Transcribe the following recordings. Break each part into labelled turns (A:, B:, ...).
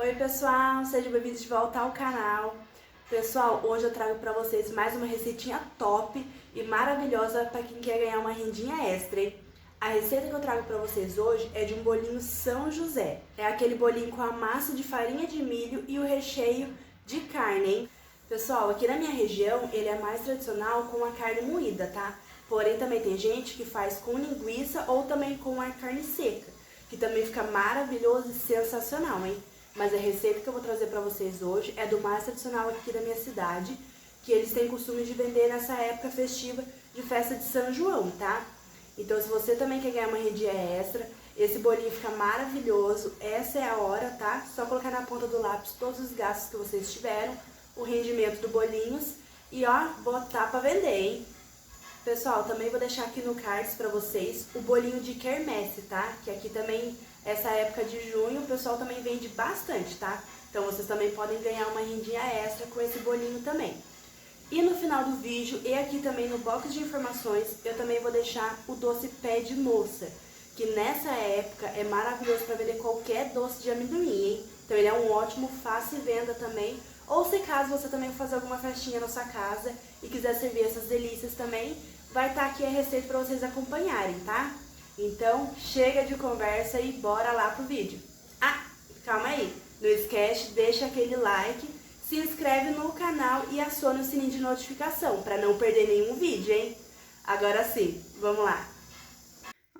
A: Oi pessoal, sejam bem-vindos de volta ao canal. Pessoal, hoje eu trago pra vocês mais uma receitinha top e maravilhosa para quem quer ganhar uma rendinha extra, hein? A receita que eu trago pra vocês hoje é de um bolinho São José. É aquele bolinho com a massa de farinha de milho e o recheio de carne, hein? Pessoal, aqui na minha região ele é mais tradicional com a carne moída, tá? Porém também tem gente que faz com linguiça ou também com a carne seca, que também fica maravilhoso e sensacional, hein? Mas a receita que eu vou trazer para vocês hoje é do mais tradicional aqui da minha cidade, que eles têm costume de vender nessa época festiva de festa de São João, tá? Então se você também quer ganhar uma rendinha extra, esse bolinho fica maravilhoso, essa é a hora, tá? Só colocar na ponta do lápis todos os gastos que vocês tiveram, o rendimento do bolinhos e ó, botar para vender, hein? Pessoal, também vou deixar aqui no cards pra vocês o bolinho de quermesse, tá? Que aqui também, essa época de junho, o pessoal também vende bastante, tá? Então vocês também podem ganhar uma rendinha extra com esse bolinho também. E no final do vídeo e aqui também no box de informações, eu também vou deixar o doce pé de moça, que nessa época é maravilhoso para vender qualquer doce de amendoim, hein? Então ele é um ótimo fácil venda também. Ou se caso você também for fazer alguma festinha na sua casa e quiser servir essas delícias também, vai estar aqui a receita para vocês acompanharem, tá? Então, chega de conversa e bora lá pro vídeo. Ah, calma aí, não esquece, deixa aquele like, se inscreve no canal e aciona o sininho de notificação para não perder nenhum vídeo, hein? Agora sim, vamos lá.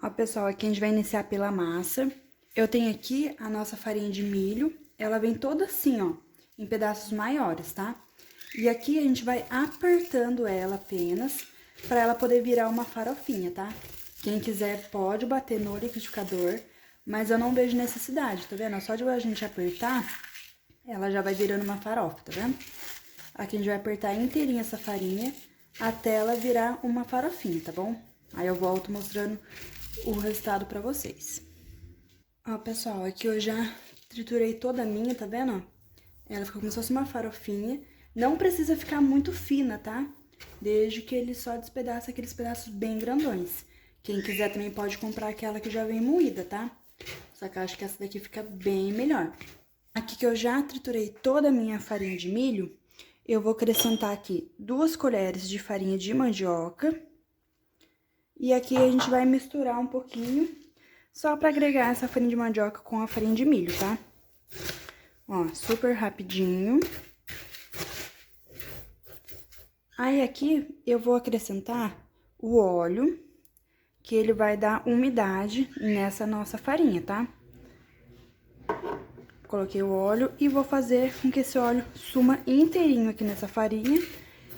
A: Ó, pessoal, aqui a gente vai iniciar pela massa. Eu tenho aqui a nossa farinha de milho, ela vem toda assim, ó, em pedaços maiores, tá? E aqui a gente vai apertando ela apenas, para ela poder virar uma farofinha, tá? Quem quiser pode bater no liquidificador, mas eu não vejo necessidade, tá vendo? Só de a gente apertar, ela já vai virando uma farofa, tá vendo? Aqui a gente vai apertar inteirinha essa farinha até ela virar uma farofinha, tá bom? Aí eu volto mostrando o resultado pra vocês. Ó, pessoal, aqui eu já triturei toda a minha, tá vendo? Ela ficou como se fosse uma farofinha. Não precisa ficar muito fina, tá? Desde que ele só despedaça aqueles pedaços bem grandões. Quem quiser também pode comprar aquela que já vem moída, tá? Só que eu acho que essa daqui fica bem melhor. Aqui que eu já triturei toda a minha farinha de milho, eu vou acrescentar aqui 2 colheres de farinha de mandioca. E aqui a gente vai misturar um pouquinho, só pra agregar essa farinha de mandioca com a farinha de milho, tá? Ó, super rapidinho. Aí aqui eu vou acrescentar o óleo, que ele vai dar umidade nessa nossa farinha, tá? Coloquei o óleo e vou fazer com que esse óleo suma inteirinho aqui nessa farinha,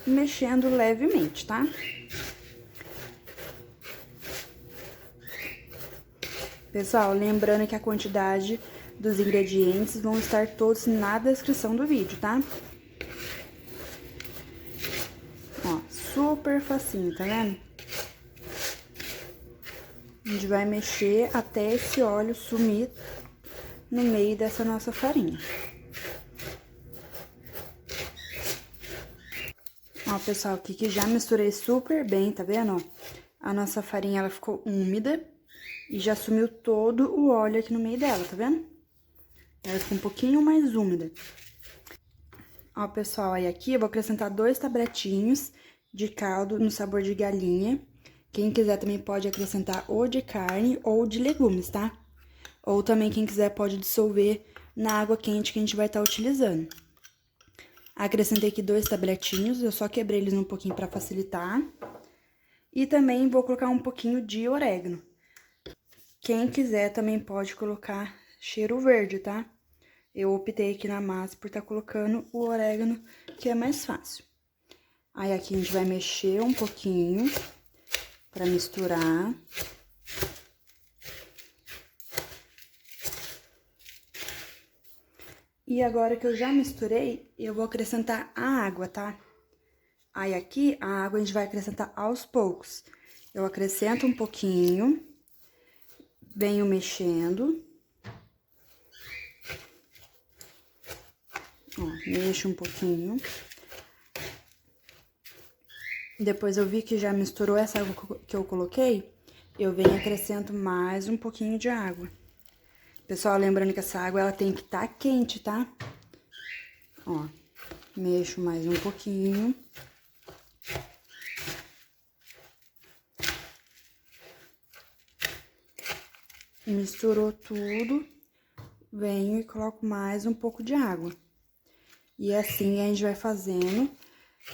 A: mexendo levemente, tá? Pessoal, lembrando que a quantidade dos ingredientes vão estar todos na descrição do vídeo, tá? Ó, super facinho, tá vendo? A gente vai mexer até esse óleo sumir no meio dessa nossa farinha. Ó, pessoal, aqui que já misturei super bem, tá vendo? Ó, a nossa farinha, ela ficou úmida e já sumiu todo o óleo aqui no meio dela, tá vendo? Ela ficou um pouquinho mais úmida. Ó, pessoal, aí aqui eu vou acrescentar 2 tabletinhos de caldo no sabor de galinha. Quem quiser também pode acrescentar ou de carne ou de legumes, tá? Ou também quem quiser pode dissolver na água quente que a gente vai estar utilizando. Acrescentei aqui 2 tabletinhos, eu só quebrei eles um pouquinho pra facilitar. E também vou colocar um pouquinho de orégano. Quem quiser também pode colocar cheiro verde, tá? Eu optei aqui na massa por estar colocando o orégano, que é mais fácil. Aí aqui a gente vai mexer um pouquinho pra misturar. E agora que eu já misturei, eu vou acrescentar a água, tá? Aí aqui, a água a gente vai acrescentar aos poucos. Eu acrescento um pouquinho, venho mexendo. Ó, mexo um pouquinho. Depois eu vi que já misturou essa água que eu coloquei, eu venho e acrescento mais um pouquinho de água.
B: Pessoal, lembrando que essa água, ela tem que estar quente, tá? Ó, mexo mais um pouquinho. Misturou tudo, venho e coloco mais um pouco de água. E assim a gente vai fazendo,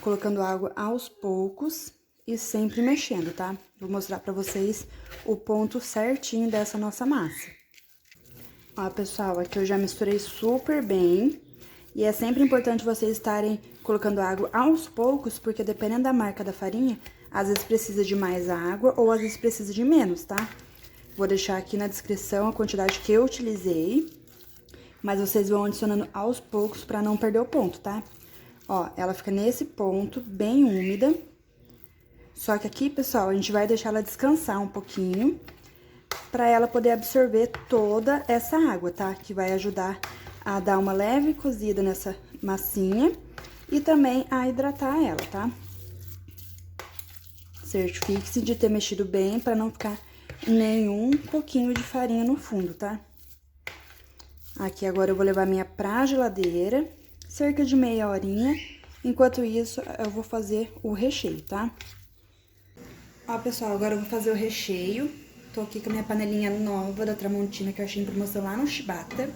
B: colocando água aos poucos e sempre mexendo, tá? Vou mostrar pra vocês o ponto certinho dessa nossa massa. Ó, pessoal, aqui eu já misturei super bem. E é sempre importante vocês estarem colocando água aos poucos, porque dependendo da marca da farinha, às vezes precisa de mais água ou às vezes precisa de menos, tá? Vou deixar aqui na descrição a quantidade que eu utilizei, mas vocês vão adicionando aos poucos pra não perder o ponto, tá? Ó, ela fica nesse ponto, bem úmida. Só que aqui, pessoal, a gente vai deixar ela descansar um pouquinho, pra ela poder absorver toda essa água, tá? Que vai ajudar a dar uma leve cozida nessa massinha e também a hidratar ela, tá? Certifique-se de ter mexido bem pra não ficar nenhum pouquinho de farinha no fundo, tá? Aqui agora eu vou levar minha pra geladeira, cerca de meia horinha. Enquanto isso, eu vou fazer o recheio, tá? Ó, pessoal, agora eu vou fazer o recheio. Tô aqui com a minha panelinha nova da Tramontina, que eu achei em promoção lá no Chibata.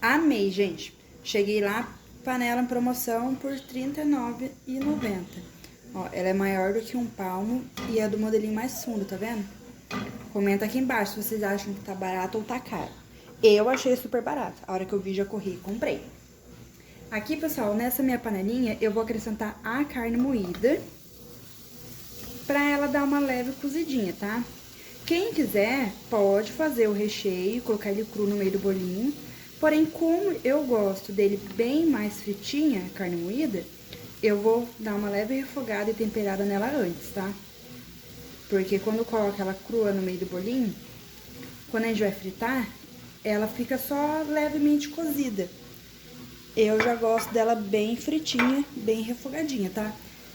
B: Amei, gente. Cheguei lá, panela em promoção por R$ 39,90. Ó, ela é maior do que um palmo e é do modelinho mais fundo, tá vendo? Comenta aqui embaixo se vocês acham que tá barato ou tá caro. Eu achei super barato. A hora que eu vi, já corri e comprei. Aqui, pessoal, nessa minha panelinha, eu vou acrescentar a carne moída pra ela dar uma leve cozidinha, tá? Quem quiser, pode fazer o recheio, colocar ele cru no meio do bolinho. Porém, como eu gosto dele bem mais fritinha, carne moída, eu vou dar uma leve refogada e temperada nela antes, tá? Porque quando coloca ela crua no meio do bolinho, quando a gente vai fritar, ela fica só levemente cozida. Eu já gosto dela bem fritinha, bem refogadinha, tá?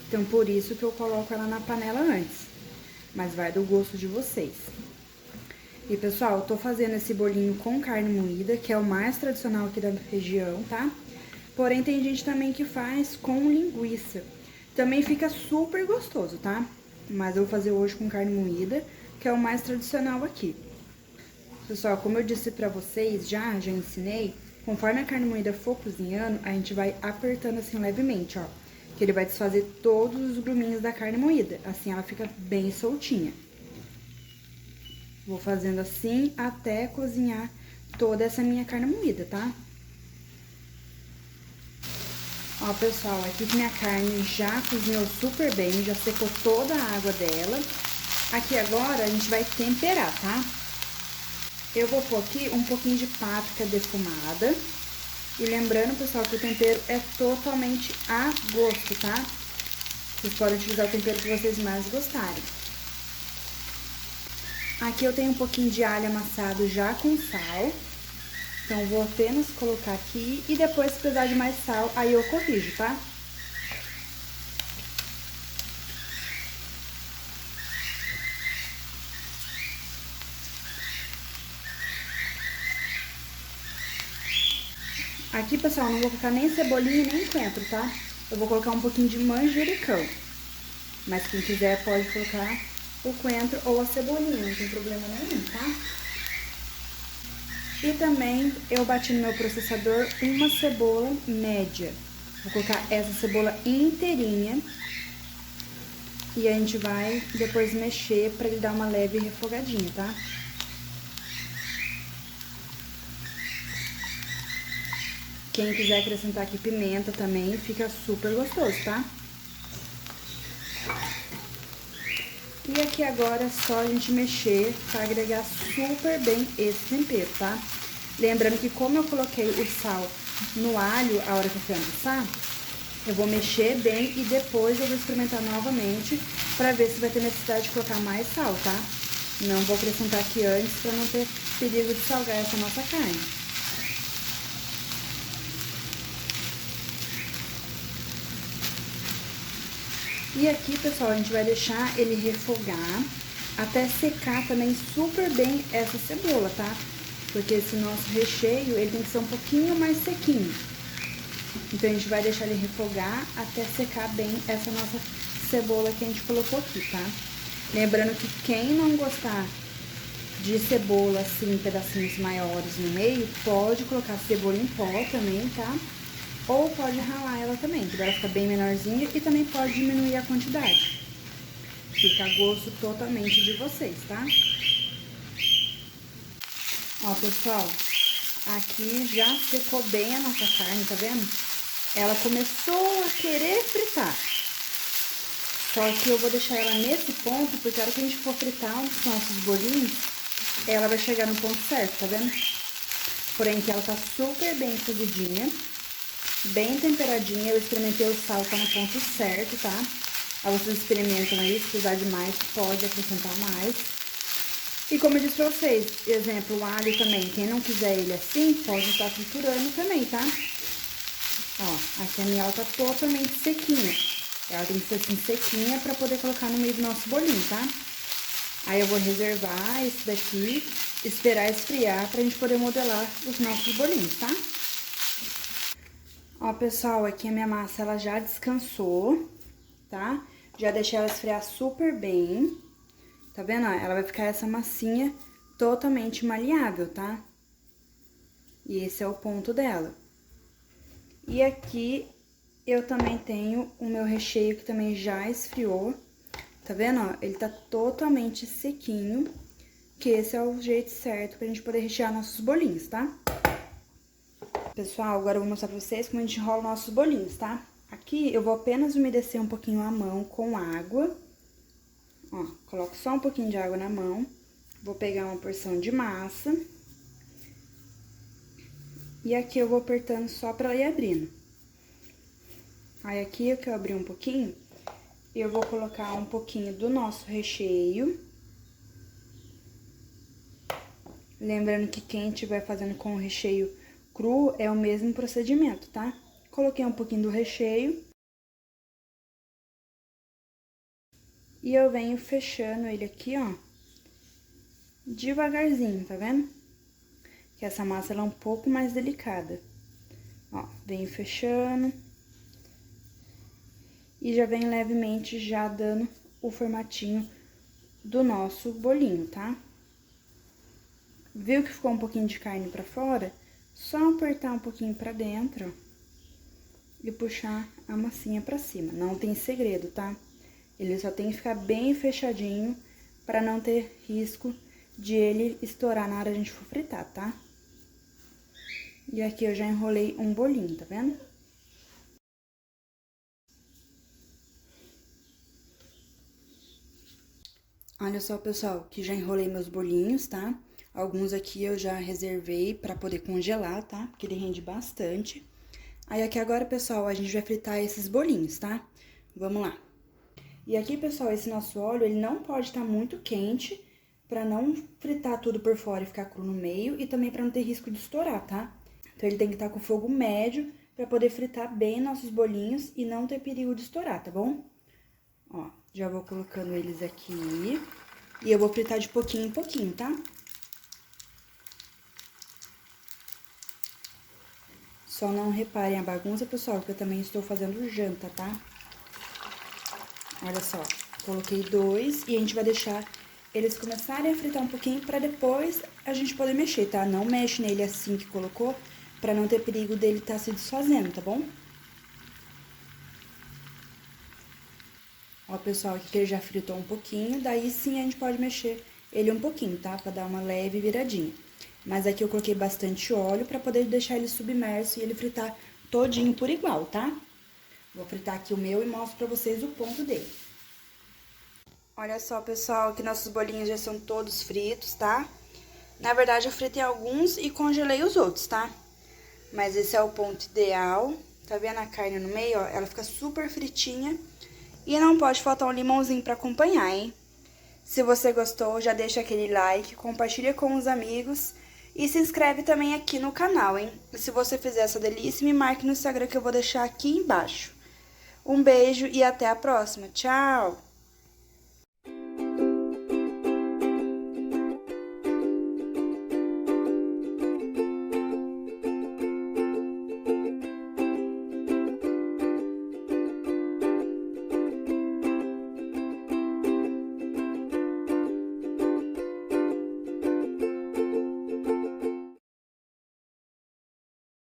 B: Então, por isso que eu coloco ela na panela antes. Mas vai do gosto de vocês. E, pessoal, eu tô fazendo esse bolinho com carne moída, que é o mais tradicional aqui da região, tá? Porém, tem gente também que faz com linguiça. Também fica super gostoso, tá? Mas eu vou fazer hoje com carne moída, que é o mais tradicional aqui. Pessoal, como eu disse pra vocês, já ensinei, conforme a carne moída for cozinhando, a gente vai apertando assim levemente, ó. Que ele vai desfazer todos os gruminhos da carne moída. Assim ela fica bem soltinha. Vou fazendo assim até cozinhar toda essa minha carne moída, tá? Ó, pessoal, aqui que minha carne já cozinhou super bem, já secou toda a água dela. Aqui agora a gente vai temperar, tá? Eu vou pôr aqui um pouquinho de páprica defumada. E lembrando, pessoal, que o tempero é totalmente a gosto, tá? Vocês podem utilizar o tempero que vocês mais gostarem. Aqui eu tenho um pouquinho de alho amassado já com sal. Então, vou apenas colocar aqui e depois, se precisar de mais sal, aí eu corrijo, tá? Aqui, pessoal, não vou colocar nem cebolinha nem coentro, tá? Eu vou colocar um pouquinho de manjericão. Mas quem quiser pode colocar o coentro ou a cebolinha, não tem problema nenhum, tá? E também eu bati no meu processador uma cebola média. Vou colocar essa cebola inteirinha. E a gente vai depois mexer pra ele dar uma leve refogadinha, tá? Quem quiser acrescentar aqui pimenta também, fica super gostoso, tá? E aqui agora é só a gente mexer pra agregar super bem esse tempero, tá? Lembrando que como eu coloquei o sal no alho a hora que eu fui amassar, eu vou mexer bem e depois eu vou experimentar novamente pra ver se vai ter necessidade de colocar mais sal, tá? Não vou acrescentar aqui antes pra não ter perigo de salgar essa nossa carne. E aqui, pessoal, a gente vai deixar ele refogar até secar também super bem essa cebola, tá? porque esse nosso recheio, ele tem que ser um pouquinho mais sequinho. Então, a gente vai deixar ele refogar até secar bem essa nossa cebola que a gente colocou aqui, tá? Lembrando que quem não gostar de cebola, assim, em pedacinhos maiores no meio, pode colocar cebola em pó também, tá? Ou pode ralar ela também, que ela fica bem menorzinha e também pode diminuir a quantidade. Fica a gosto totalmente de vocês, tá? Ó, pessoal, aqui já secou bem a nossa carne, tá vendo? Ela começou a querer fritar. Só que eu vou deixar ela nesse ponto, porque a hora que a gente for fritar os nossos bolinhos, ela vai chegar no ponto certo, tá vendo? Porém, que ela tá super bem cozidinha, bem temperadinha. Eu experimentei o sal, tá no ponto certo, tá? Aí vocês experimentam aí, se precisar de mais, pode acrescentar mais. E como eu disse pra vocês, exemplo, o alho também, quem não quiser ele assim, pode estar triturando também, tá? Ó, aqui a minha ela tá totalmente sequinha. Ela tem que ser assim sequinha pra poder colocar no meio do nosso bolinho, tá? Aí eu vou reservar esse daqui, esperar esfriar pra gente poder modelar os nossos bolinhos, tá? Ó, pessoal, aqui a minha massa, ela já descansou, tá? Já deixei ela esfriar super bem. Tá vendo? Ela vai ficar essa massinha totalmente maleável, tá? E esse é o ponto dela. E aqui eu também tenho o meu recheio que também já esfriou. Tá vendo, ó? Ele tá totalmente sequinho, que esse é o jeito certo pra gente poder rechear nossos bolinhos, tá? Pessoal, agora eu vou mostrar pra vocês como a gente enrola nossos bolinhos, tá? Aqui eu vou apenas umedecer um pouquinho a mão com água. Ó, coloco só um pouquinho de água na mão. Vou pegar uma porção de massa. E aqui eu vou apertando só pra ela ir abrindo. Aí aqui que eu abri um pouquinho, eu vou colocar um pouquinho do nosso recheio. Lembrando que quem estiver fazendo com o recheio cru é o mesmo procedimento, tá? Coloquei um pouquinho do recheio. E eu venho fechando ele aqui, ó, devagarzinho, tá vendo? Que essa massa, ela é um pouco mais delicada. Ó, venho fechando. E já venho levemente já dando o formatinho do nosso bolinho, tá? Viu que ficou um pouquinho de carne pra fora? Só apertar um pouquinho pra dentro, ó, e puxar a massinha pra cima. Não tem segredo, tá? Ele só tem que ficar bem fechadinho pra não ter risco de ele estourar na hora de a gente for fritar, tá? E aqui eu já enrolei um bolinho, tá vendo? Olha só, pessoal, que já enrolei meus bolinhos, tá? Alguns aqui eu já reservei pra poder congelar, tá? Porque ele rende bastante. Aí aqui agora, pessoal, a gente vai fritar esses bolinhos, tá? Vamos lá. E aqui, pessoal, esse nosso óleo, ele não pode estar muito quente pra não fritar tudo por fora e ficar cru no meio e também pra não ter risco de estourar, tá? Então, ele tem que estar com fogo médio pra poder fritar bem nossos bolinhos e não ter perigo de estourar, tá bom? Ó, já vou colocando eles aqui e eu vou fritar de pouquinho em pouquinho, tá? Só não reparem a bagunça, pessoal, que eu também estou fazendo janta, tá? Olha só, coloquei 2 e a gente vai deixar eles começarem a fritar um pouquinho pra depois a gente poder mexer, tá? Não mexe nele assim que colocou, pra não ter perigo dele tá se desfazendo, tá bom? Ó, pessoal, aqui que ele já fritou um pouquinho, daí sim a gente pode mexer ele um pouquinho, tá? Pra dar uma leve viradinha. Mas aqui eu coloquei bastante óleo pra poder deixar ele submerso e ele fritar todinho por igual, tá? Vou fritar aqui o meu e mostro pra vocês o ponto dele. Olha só, pessoal, que nossos bolinhos já são todos fritos, tá? Na verdade, eu fritei alguns e congelei os outros, tá? Mas esse é o ponto ideal. Tá vendo a carne no meio, ó? Ela fica super fritinha. E não pode faltar um limãozinho pra acompanhar, hein? Se você gostou, já deixa aquele like, compartilha com os amigos e se inscreve também aqui no canal, hein? E se você fizer essa delícia, me marque no Instagram que eu vou deixar aqui embaixo. Um beijo e até a próxima. Tchau!